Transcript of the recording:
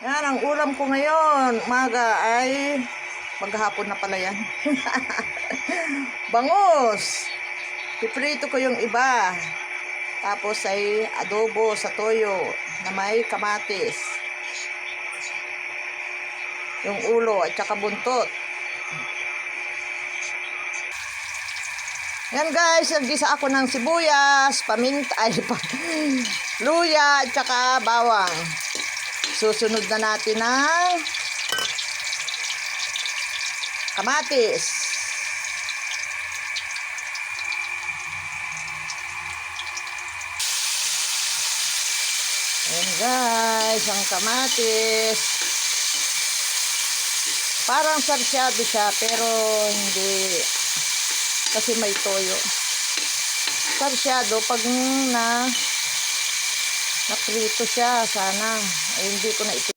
Yan, ang ulam ko ngayon, umaga ay maghapon na pala yan. Bangus. Piprito ko yung iba. Tapos ay adobo sa toyo na may kamatis. Yung ulo at saka buntot. Yan guys, naggisa ako ng sibuyas, paminta, luya at saka bawang. Susunod na natin ng kamatis. Ayan guys, ang kamatis. Parang sarsyado siya pero hindi. Kasi may toyo. Sarsyado pag naprito siya sana. Ay hindi ko na ito.